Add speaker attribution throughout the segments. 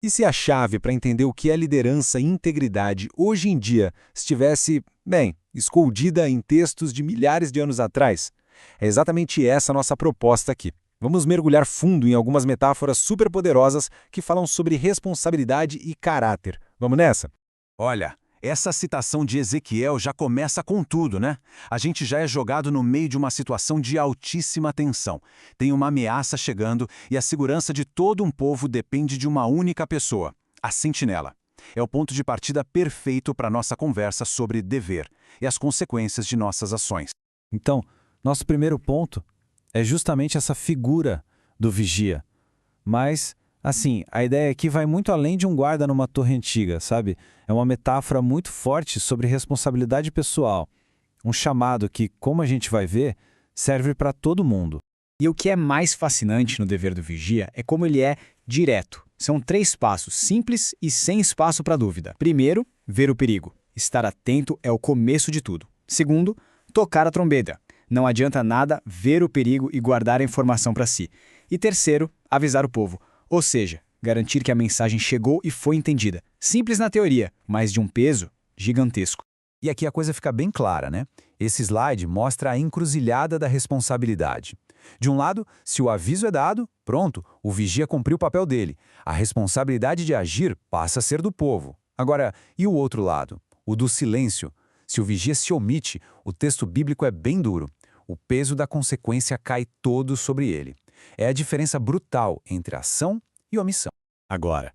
Speaker 1: E se a chave para entender o que é liderança e integridade hoje em dia estivesse, bem, escondida em textos de milhares de anos atrás? É exatamente essa a nossa proposta aqui. Vamos mergulhar fundo em algumas metáforas superpoderosas que falam sobre responsabilidade e caráter. Vamos nessa?
Speaker 2: Olha, essa citação de Ezequiel já começa com tudo, né? A gente já é jogado no meio de uma situação de altíssima tensão. Tem uma ameaça chegando e a segurança de todo um povo depende de uma única pessoa, a sentinela. É o ponto de partida perfeito para nossa conversa sobre dever e as consequências de nossas ações.
Speaker 3: Então, nosso primeiro ponto é justamente essa figura do vigia. Mas, assim, a ideia aqui vai muito além de um guarda numa torre antiga, sabe? É uma metáfora muito forte sobre responsabilidade pessoal. Um chamado que, como a gente vai ver, serve para todo mundo.
Speaker 4: E o que é mais fascinante no dever do vigia é como ele é direto. São 3 passos simples e sem espaço para dúvida. Primeiro, ver o perigo. Estar atento é o começo de tudo. Segundo, tocar a trombeta. Não adianta nada ver o perigo e guardar a informação para si. E terceiro, avisar o povo. Ou seja, garantir que a mensagem chegou e foi entendida. Simples na teoria, mas de um peso gigantesco.
Speaker 2: E aqui a coisa fica bem clara, né? Esse slide mostra a encruzilhada da responsabilidade. De um lado, se o aviso é dado, pronto, o vigia cumpriu o papel dele. A responsabilidade de agir passa a ser do povo. Agora, e o outro lado? O do silêncio. Se o vigia se omite, o texto bíblico é bem duro. O peso da consequência cai todo sobre ele. É a diferença brutal entre ação e omissão.
Speaker 5: Agora,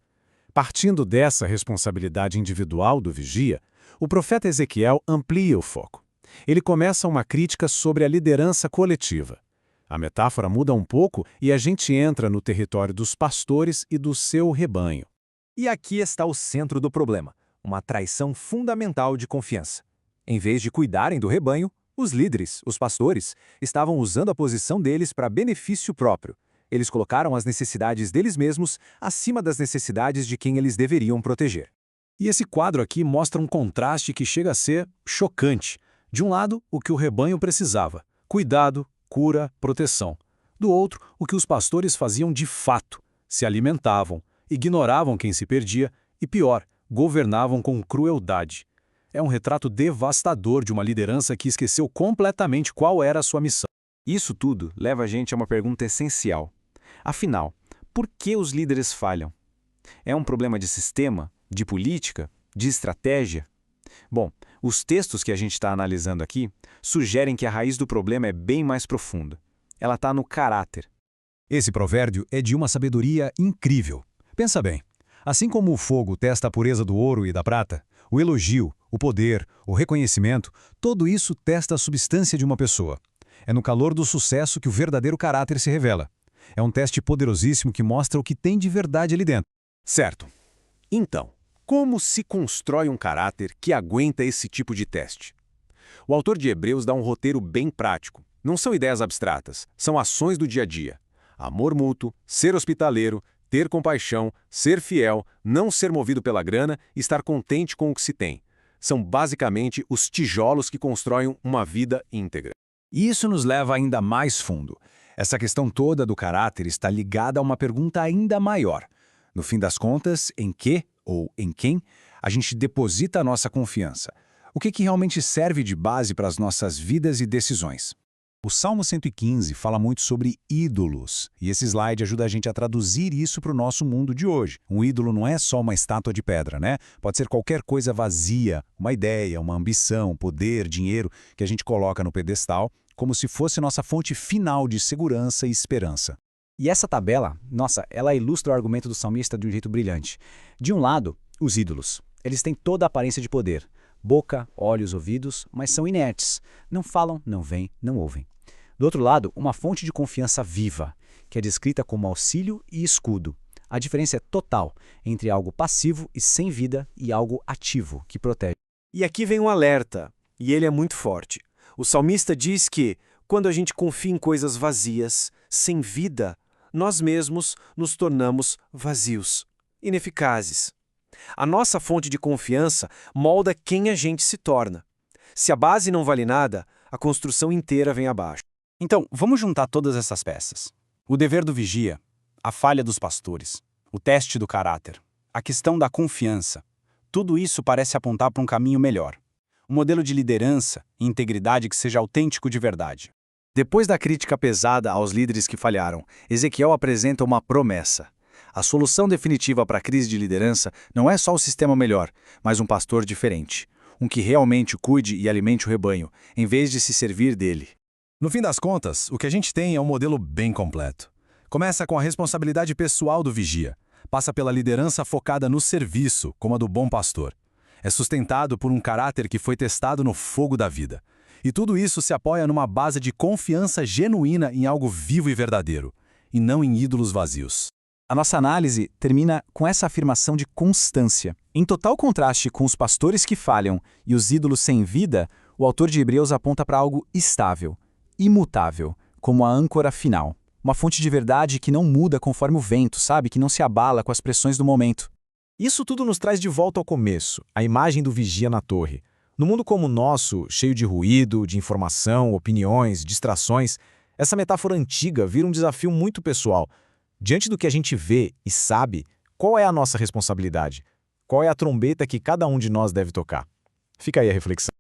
Speaker 5: partindo dessa responsabilidade individual do vigia, o profeta Ezequiel amplia o foco. Ele começa uma crítica sobre a liderança coletiva. A metáfora muda um pouco e a gente entra no território dos pastores e do seu rebanho.
Speaker 6: E aqui está o centro do problema, uma traição fundamental de confiança. Em vez de cuidarem do rebanho, os líderes, os pastores, estavam usando a posição deles para benefício próprio. Eles colocaram as necessidades deles mesmos acima das necessidades de quem eles deveriam proteger.
Speaker 5: E esse quadro aqui mostra um contraste que chega a ser chocante. De um lado, o que o rebanho precisava: cuidado, cura, proteção. Do outro, o que os pastores faziam de fato: se alimentavam, ignoravam quem se perdia e, pior, governavam com crueldade. É um retrato devastador de uma liderança que esqueceu completamente qual era a sua missão.
Speaker 1: Isso tudo leva a gente a uma pergunta essencial. Afinal, por que os líderes falham? É um problema de sistema, de política, de estratégia? Bom, os textos que a gente está analisando aqui sugerem que a raiz do problema é bem mais profunda. Ela está no caráter.
Speaker 2: Esse provérbio é de uma sabedoria incrível. Pensa bem, assim como o fogo testa a pureza do ouro e da prata, o elogio, o poder, o reconhecimento, tudo isso testa a substância de uma pessoa. É no calor do sucesso que o verdadeiro caráter se revela. É um teste poderosíssimo que mostra o que tem de verdade ali dentro.
Speaker 6: Certo. Então, como se constrói um caráter que aguenta esse tipo de teste? O autor de Hebreus dá um roteiro bem prático. Não são ideias abstratas, são ações do dia a dia. Amor mútuo, ser hospitaleiro, ter compaixão, ser fiel, não ser movido pela grana e estar contente com o que se tem. São basicamente os tijolos que constroem uma vida íntegra.
Speaker 2: E isso nos leva ainda mais fundo. Essa questão toda do caráter está ligada a uma pergunta ainda maior. No fim das contas, em que ou em quem a gente deposita a nossa confiança? O que realmente serve de base para as nossas vidas e decisões? O Salmo 115 fala muito sobre ídolos, e esse slide ajuda a gente a traduzir isso para o nosso mundo de hoje. Um ídolo não é só uma estátua de pedra, né? Pode ser qualquer coisa vazia, uma ideia, uma ambição, poder, dinheiro, que a gente coloca no pedestal, como se fosse nossa fonte final de segurança e esperança.
Speaker 4: E essa tabela, nossa, ela ilustra o argumento do salmista de um jeito brilhante. De um lado, os ídolos. Eles têm toda a aparência de poder. Boca, olhos, ouvidos, mas são inertes. Não falam, não veem, não ouvem. Do outro lado, uma fonte de confiança viva, que é descrita como auxílio e escudo. A diferença é total entre algo passivo e sem vida e algo ativo, que protege.
Speaker 7: E aqui vem um alerta, e ele é muito forte. O salmista diz que, quando a gente confia em coisas vazias, sem vida, nós mesmos nos tornamos vazios, ineficazes. A nossa fonte de confiança molda quem a gente se torna. Se a base não vale nada, a construção inteira vem abaixo.
Speaker 6: Então, vamos juntar todas essas peças. O dever do vigia, a falha dos pastores, o teste do caráter
Speaker 2: a questão da confiança. Tudo isso parece apontar para um caminho melhor. Um modelo de liderança e integridade que seja autêntico de verdade.
Speaker 5: Depois da crítica pesada aos líderes que falharam, Ezequiel apresenta uma promessa. A solução definitiva para a crise de liderança não é só o sistema melhor, mas um pastor diferente. Um que realmente cuide e alimente o rebanho, em vez de se servir dele.
Speaker 1: No fim das contas, o que a gente tem é um modelo bem completo. Começa com a responsabilidade pessoal do vigia. Passa pela liderança focada no serviço, como a do bom pastor. É sustentado por um caráter que foi testado no fogo da vida. E tudo isso se apoia numa base de confiança genuína em algo vivo e verdadeiro, e não em ídolos vazios.
Speaker 8: A nossa análise termina com essa afirmação de constância. Em total contraste com os pastores que falham e os ídolos sem vida, o autor de Hebreus aponta para algo estável, imutável, como a âncora final. Uma fonte de verdade que não muda conforme o vento, sabe? Que não se abala com as pressões do momento.
Speaker 9: Isso tudo nos traz de volta ao começo, a imagem do vigia na torre. No mundo como o nosso, cheio de ruído, de informação, opiniões, distrações, essa metáfora antiga vira um desafio muito pessoal. Diante do que a gente vê e sabe, qual é a nossa responsabilidade? Qual é a trombeta que cada um de nós deve tocar? Fica aí a reflexão.